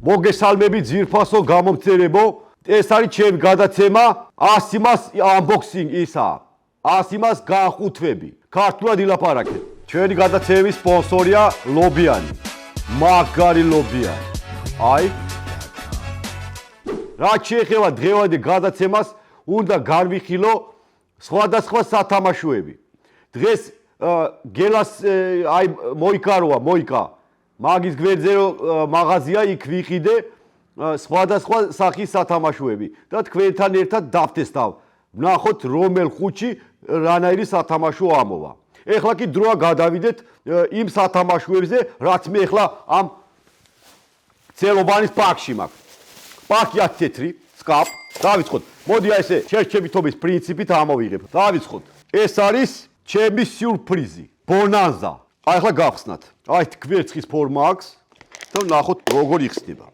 მოგესალმები ძირფასო გამომწერებო, ეს არის ჩემი გადაცემა 100 იმას unboxing ისა. 100 იმას განხუთვები. ქართულად ილაპარაკეთ. ჩვენი გადაცემის სპონსორია ლობიანი. მაგარი ლობიანი. აი. რაც შეეხება დღევანდელ გადაცემას, უნდა განვიხილო სხვადასხვა სათამაშოები. დღეს გელას აი მოიკა. მაგის გვერდზე მაღაზია იქ ვიყიდე სხვადასხვა სახის სათამაშოები და თქვენთან ერთად დავთესთავ. ვნახოთ რომელ ხუთში რანაირი სათამაშო ამოვა. ეხლა კი დროა გადავიდეთ იმ სათამაშოებზე, რაც მე ეხლა ამ ცელობანის პაკში მაქვს. პაკია თეთრი, სკაპ. დავიწყოთ. მოდი აი ესე შერჩებითობის პრინციპით ამოვიღებ. დავიწყოთ. ეს არის ჩემი სიურპრიზი, ბონანზა. აი ახლა გავხსნათ. აი გვერდცხის ფორმა აქვს და ნახოთ როგორ იხსნება.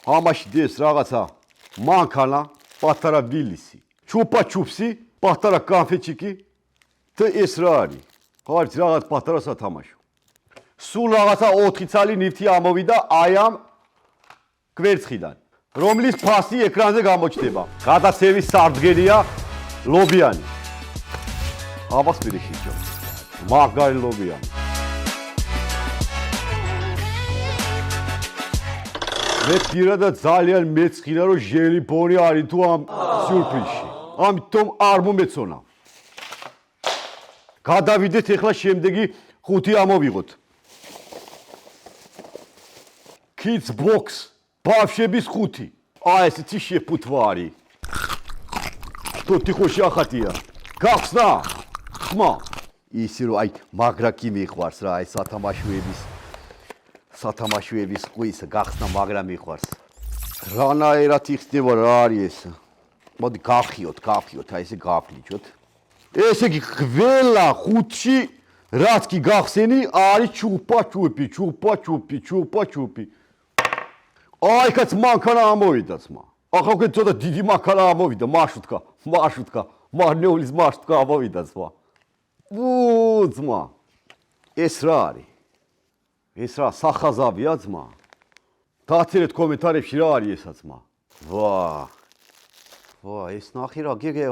ამაში დეს რაღაცა მანქანა, პატარა ვილისი, ჩუპა-ჩუპსი, პატარა კანფეტჩიკი და ეს რა არის? არის რაღაც პატარა სათამაშო. სულ რაღაცა 4 ცალი ნივთი ამოვიდა აი ამ გვერდცხიდან. რომლის ფასი ეკრანზე გამოჩნდება. გადაცემის სარდგენია ლობიანი. აბას პირიქიჭო. მაგარი ლობიანი. მე პირადად ძალიან მეცხინა რომ ჟელიფონი არის თუ ამ სიურპრიზში. ამიტომ არ მომეწონა. გადავიდეთ ეხლა შემდეგი 5 ამოვიღოთ. Kids box. ბავშვების 5. აი ესეთი შეფუთვარი. თუთი ხოში ახატია. გახსნა. ხმა. ისი რომ აი მაგრა კი მიყვარს რა აი სათამაშოების ყვის გახსნა მაგრა მიყვარს. რანაირად იხსნება რა არის ეს? მოდი გავხიოთ, აი ესე გავხლიჩოთ. ესე იგი ყველა 5-ში რაც კი გახსენი არის ჩუპა-ჩუპი. აი კაც მანქანა ამოვიდა ძმა. ახლა უკვე ცოტა დიდი მანქანა ამოვიდა, მარშრუტკა. მარნეულის მარშრუტკა ამოვიდა ძმა. ძმა. ეს რა არის? ეს რა სახაზავია ძმა? დაწერეთ კომენტარებში რა არის ესა ძმა? ვა, ეს ნახე რა, გიგე,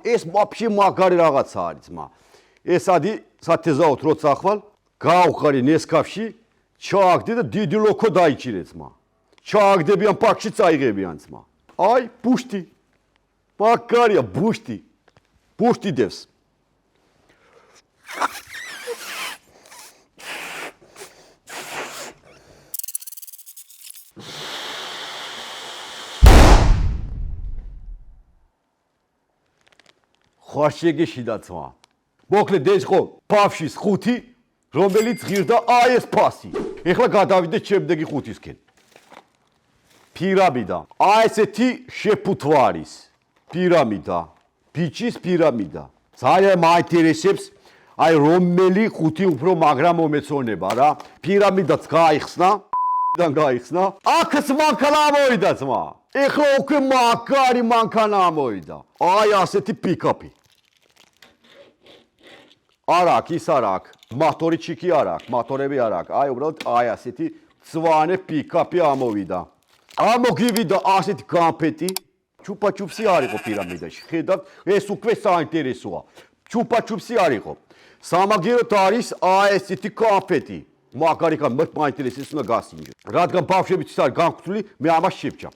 ეს ვაფშე მაგარი რაღაცა არის ძმა. ეს ადი სათეზაოთ როცა ახვალ გავხარი ნესკაფში ჩააგდე და დიდი ლოკო დაიჭირე ძმა. ჩააგდებიან პაკში წაიღებიან ძმა. აი, ბუშტი. მაგარია ბუშტი. ბუშტი დევს. ხარშეგეშიდა ძმა. მოკლედ ეს ხო ბავშვის 5 რომელიც ღირდა აი ეს ფასი. ეხლა გადავიდეთ შემდეგი 5-ისკენ. პირამიდა. აი ესეთი შეფუთვარის პირამიდა. ბიჭის პირამიდა. ძალიან მაინტერესებს აი რომელი 5 უფრო მაგრა მომეწონება რა. პირამიდაც გაიხსნა. აქაც მანქანა ამოვიდა ძმა. ეხლა უკვე მაგარი მანქანა ამოვიდა. აი ასეთი პიკაპი. არ აქვს, ის არ აქვს. მატორი ჩიკი არ აქვს, მატორები არ აქვს. აი უბრალოდ აი ასეთი ძვანე პიკაპი ამოვიდა. ამოგივიდა ასეთი განფეტი. ჩუპა-ჩუპსი არ იყო პირამიდაში. ხედავთ, ეს უკვე საინტერესოა. ჩუპა-ჩუპსი არ იყო. სამაგიეროდ არის აი ესეთი განფეტი. მაგარი მაინტერესებს უნდა გასინჯო. რადგან ბავშვებიც არის განხუთული, მე ამას შევჭამ.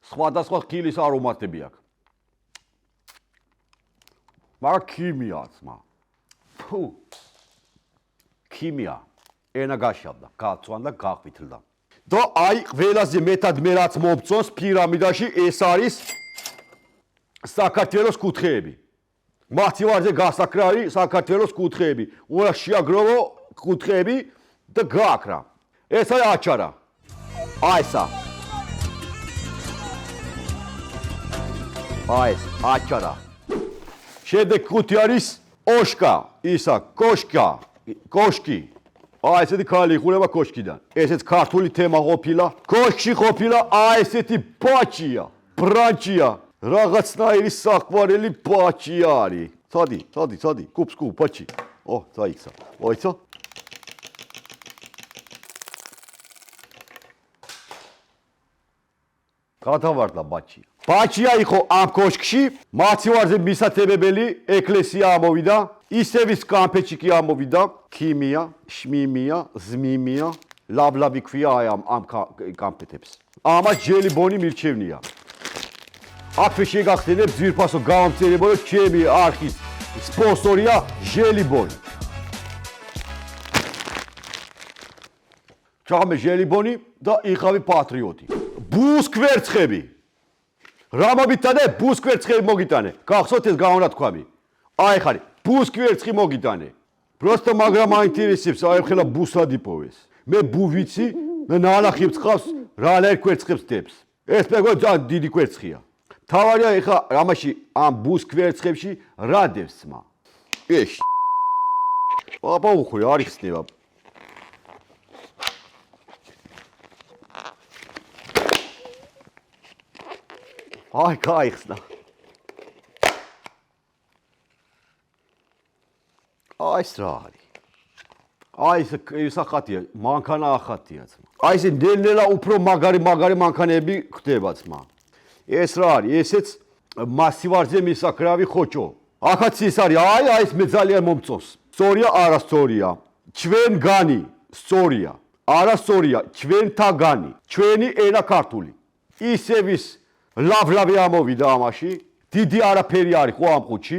სხვადასხვა ხილის არომატები აქვს. მაგრამ ქიმია ძმა. ქიმია. ენა გაშავდა, გაწვანდა, გაყვითლდა. და აი ყველაზე მეტად მე რაც მომწონს პირამიდაში ეს არის საქართველოს კუთხეები. მათი ვარზე გასაკრარი საქართველოს კუთხეები. უნდა შეაგროვო კუთხეები და გააკრა. ეს არის აჩარა. აი ესა. აი ეს აჩარა. შემდეგ 5 არის ოშკა, ისა, კოშკი. ესეთი ქალი იხურება კოშკიდან. ესეც ქართული თემა ყოფილა. კოშკში ყოფილა ესეთი ბაჭია, ბრანჭია. რაღაცნაირი საყვარელი ბაჭი არის. წადი, კუპს, ბაჭი. წაიქცა. მოიცა? გადავარდა ბაჭია. ბაჭია იყო ამ კოშკში, მაცივარზე მისათებებელი ეკლესია ამოვიდა, ისევის კამფეტში კი ამოვიდა, ქიმია, შმიმია, ზმიმია, ლაბლაბი ქვია ამ კამფეტებს. ამას ჯელიბონი მირჩევნია. აქვე შეგახსენებ ძვირფასო გამომწერებო, რომ ჩემი არხის სპონსორია ჟელიბონი. ჩამე ჟელიბონი და იყავი პატრიოტი. ბუსკვერცხები. რა მომიტანე? ბუსკვერცხები მოგიტანე. გახსოვთ ეს გამონათქვამი? ხარი, ბუსკვერცხი მოგიტანე. просто მაგრამ აინტერესებს, ხელა ბუსად იპოვეს. მე ბუ ვიცი, მე ნალახებს ყავს, რა კვერცხებს დებს. ეს მეგო დიდი კვერცხია. თავარია ეხა ამაში ამ ბუსკვერცხებში რა დევს მა? პაპა უხრი არ იხსნება. გაიხსნა. ეს რა არის? ეს ახატია, მანქანა ახატია ძმა. ეს ნელ-ნელა უფრო მაგარი მანქანები ხდება ძმა. ეს რა არის? ესეც მასივარზე მისაკრავი ხოჭო. ახაც ის არის, ეს მე ძალიან მომწონს. სწორია, არასწორია. ჩვენ განი, სწორია. არასწორია, ჩვენთაგანი. ჩვენი ენა ქართული. ისევის ლავლავი ამოვიდა ამაში, დიდი არაფერი არის ხო ამ ყუთში,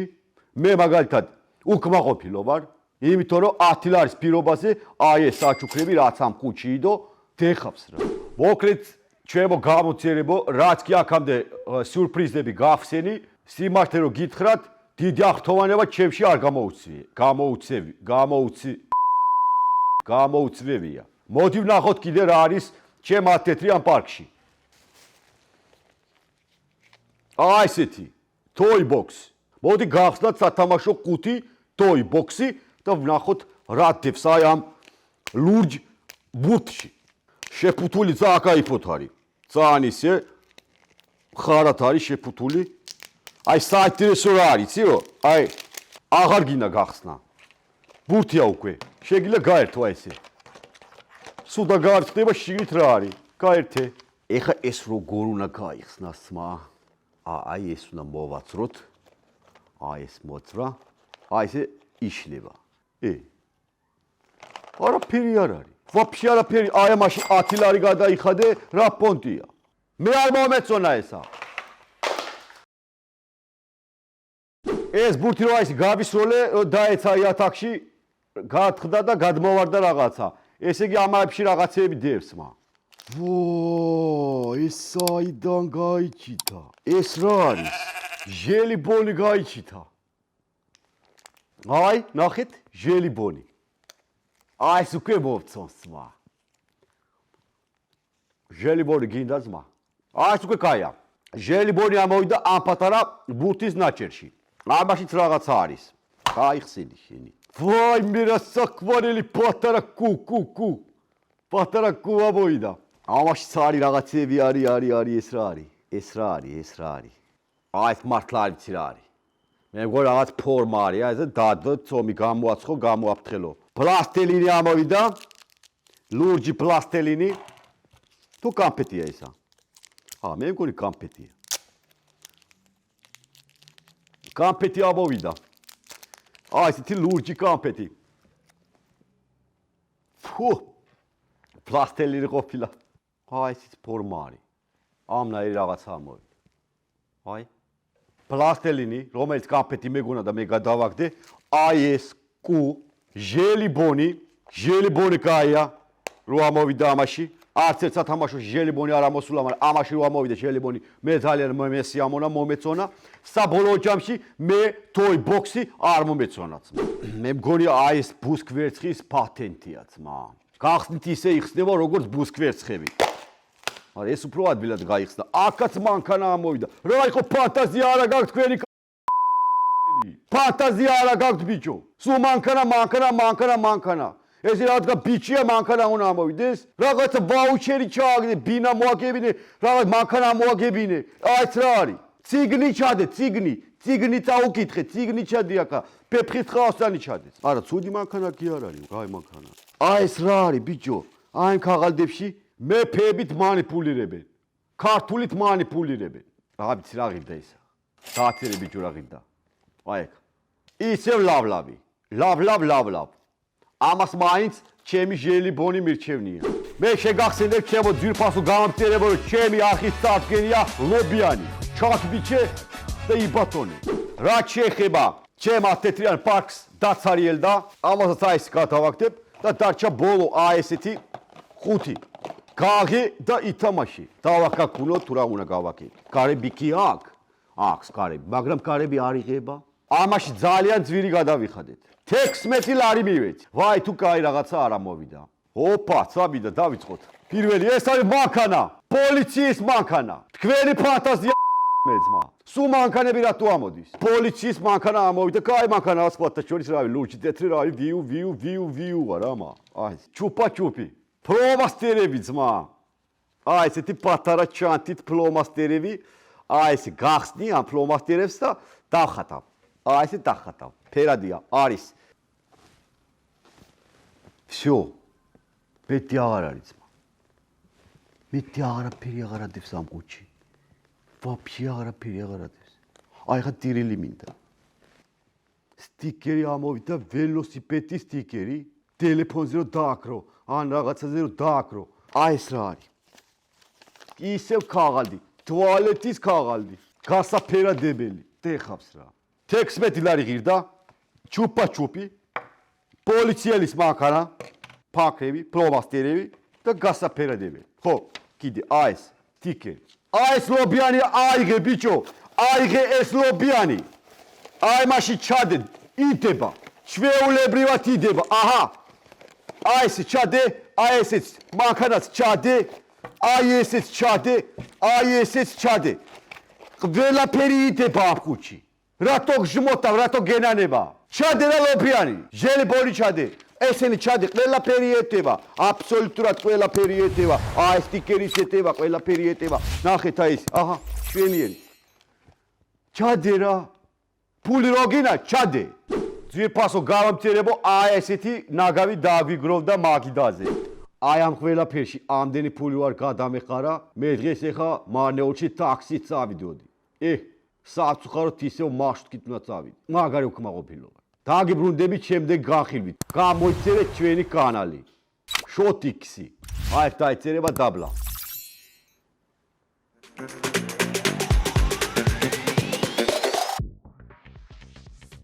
მე მაგალითად უკმაყოფილო ვარ, იმიტომ რომ 10 ლარის პირობაზე ეს საჩუქრები რაც ამ ყუთში იდო, დეხავს რა. მოკლედ ჩემო გამოცერებო, რაც კი აქამდე სიურპრიზები გავხსენი, სიმართლე რომ გითხრათ, დიდი აღთოვანება ჩემში არ გამოუცვევია. მოდი ვნახოთ კიდე რა არის ჩემ ათეთრი ამ პარკში. ესეთი toy box. მოდი გავხსნათ სათამაშო ყუთი toy box-ი და ვნახოთ რა დევს ამ ლურჯ ბურთში. შეფუთული ძალიან кайფოთ არის. ძალიან ისე ხარად არის შეფუთული. საინტერესო რა არის, იცი რომ? აღარ გინდა გახსნა. ბურთია უკვე. შეგიძლია გაერთო ესე. სუდა გაარჩდება შიგნით რა არის? გაერთე. ეხა ეს როგორ უნდა გაიხსნას მა? ეს უნდა მოვაცროთ. ეს მოძრა. ესე იშლება. არაფერი არ არის. ვაფშე არაფერი. ამაში 10 ლარი გადაიხადე, რა პონტია. მე არ მომეწონა ესა. ეს ბურთი რო გავისროლე, დაეცა იათაკში, გათხდა და გადმოვარდა რაღაცა. ესე იგი ამაებში რაღაცეები დევს მა. ეს საიდან გაიჩიტა? ეს რა არის? ჟელიბონი გაიჩიტა. ნახეთ, ჟელიბონი. ეს უკვე მოვწონს მა. ჟელიბონი გინდა ძმა? ეს უკვე კაია. ჟელიბონი ამოვიდა ამ პატარა ბურთის ნაჭერში. ამაშიც რაღაცა არის. გაიხსენი შენი. მე რა საყვარელი პატარა კუ. პატარა კუ ამოვიდა. ამაშიც არის რაღაცები არის ეს რა არის? ეს რა არის? ეს მართლა არ ვიცი რა არის. მე მგონი რაღაც ფორმა არის, ესე დადო, ცომი გამოაცხო, გამოაფრთხილო. პლასტელინი ამოვიდა. ლურჯი პლასტელინი. თუ კამფეტია ისა? მე მგონი კამფეტია. კამფეტი ამოვიდა. ესეთი ლურჯი კამფეტი. პლასტელინი ყოფილა. ესეთ ფორმა არის. ამნაირი რაღაცა ამოვიდა. პლასტელინი, რომელიც კამფეტი მეგონა და მე გადავაგდე, ეს კუ, ჟელიბონი კაია, რო ამოვიდა ამაში. არც ერთ სათამაშოში ჟელიბონი არ ამოსულა, მაგრამ ამაში რო ამოვიდა ჟელიბონი, მე ძალიან მესიამონა, მომეწონა. საბოლოო ჯამში მე toy box-ი არ მომეწონაც. მე მგონი ეს ბუსკვერცხის პატენტია ძმა. გახსნით ისე იხსნება როგორც ბუსკვერცხები. მაგრამ ეს უფრო ადვილად გაიხსნა. აქაც მანქანა ამოვიდა. რა იყო ფანტაზია არა გაქვთ თქვენი? ფანტაზია არა გაქვთ ბიჭო. სულ მანქანა. ეს რადგან ბიჭია მანქანა უნდა ამოვიდეს რაღაცა ვაუჩერი ჩააგდე ბინა მოაგებინე რაღაც მანქანა მოაგებინე აი ეს რა არის ციგნი ჩადე ციგნი წაუკითხე ციგნი ჩადე აქა პეპხის ხავსანი ჩადეს არა ცუდი მანქანა კი არ არის გაი მანქანა აი ეს რა არის ბიჭო აი ამ ქაღალდებში მეფეებით манипуლირებენ ქართულით манипуლირებენ რა ვიცი რა ღირდა ისა საათერი ბიჭო რა ღირდა აი ეგ ისევ ლავლავი ლავ ამას მაინც ჩემი ჟელი ბონი მირჩევნია მე შეგახსენებ ჩემო ძვირფასო გამამწერებო ჩემი არხის წარდგენია ლობიანი ჩაკბიჩე და იბატონე რა შეეხება ჩემ ათეთრიან პარკს დაცარიელ და ამასაც აი ეს გადავაგდებ და დარჩა ბოლო აი ესეთი 5 გაღე და ითამაში დავაკაკუნო თუ რა უნდა გავაკეთო გარები კი აქვს გარები მაგრამ გარები არ იღება ამაში ძალიან ძვირი გადავიხადეთ 16 ლარი მივეცი ვაი თუ კაი რაღაცა არ ამოვიდა ოპა წავიდა დავიწყოთ პირველი ეს არის მანქანა პოლიციის მანქანა თქვენი ფანტაზია მეძმა სულ მანქანები რატო ამოდის პოლიციის მანქანა ამოვიდა კაი მანქანა ასფალტთა შორის რავი ლურჯი თეთრი რავი ვიუ არა აი ჩუპი ფლომასტერები ძმა აი ესეთი პატარა ჩანთით ფლომასტერები აი ესე გახსნი ამ ფლომასტერებს და დავხატავ აი ესე დახატავ ფერადია არის всё მეტი აღარ არის ძმა მეტი აღარაფერი აღარ ადევს ამ ყუთში ვაფშე აღარაფერი აღარ ადევს აი ხა ტირილი მინდა სტიკერი ამოვიდა ველოსიპედის სტიკერი ტელეფონზე რომ დააკრო ან რაღაცაზე რომ დააკრო აი ეს რა არის ისევ ქაღალდი ტუალეტის ქაღალდი გასაფერადებელი დეხავს რა 16 ლარი ღირდა ჩუპი პოლიციელის მანქანა ფაქრები ფლომასტერები და გასაფერადებელი ხო კიდე აი ეს სტიკერი აი ეს ლობიანი აიღე ბიჭო აიღე ეს ლობიანი აი მაშინ ჩადე იდება ჩვეულებრივად იდება აჰა აი ეს ჩადე აი ესეც მანქანაც ჩადე აი ესეც ჩადე ყველაფერი იდება ამ ხუთში რატო გჟმოთავ რატო გენანება ჩადე რა ლობიანი ჟელი ბოლი ჩადე ესენი ჩადე ყველაფერი ეტება აბსოლუტურად ყველაფერი ეტება აი სტიკერის ეტება ყველაფერი ეტება ნახეთ აი ეს აჰა ჩვენიერი ჩადე რა ფული როგინა ჩადე ძვირფასო გამამწერებო აი ესეთი ნაგავი დააგვიგროვდა მაგიდაზე აი ამ ყველაფერში ამდენი ფული ვარ გადამეხარა მე დღეს ეხა მარნეულში ტაქსით წავიდოდი საცუხაროდ ისევ მარშრუტით უნდა წავიდე მაგარი უკმაყოფილობა დაგიბრუნდებით შემდეგ გახილვით გამოიწერეთ ჩვენი კანალი შოტიქსი აი დაიწერება დაბლა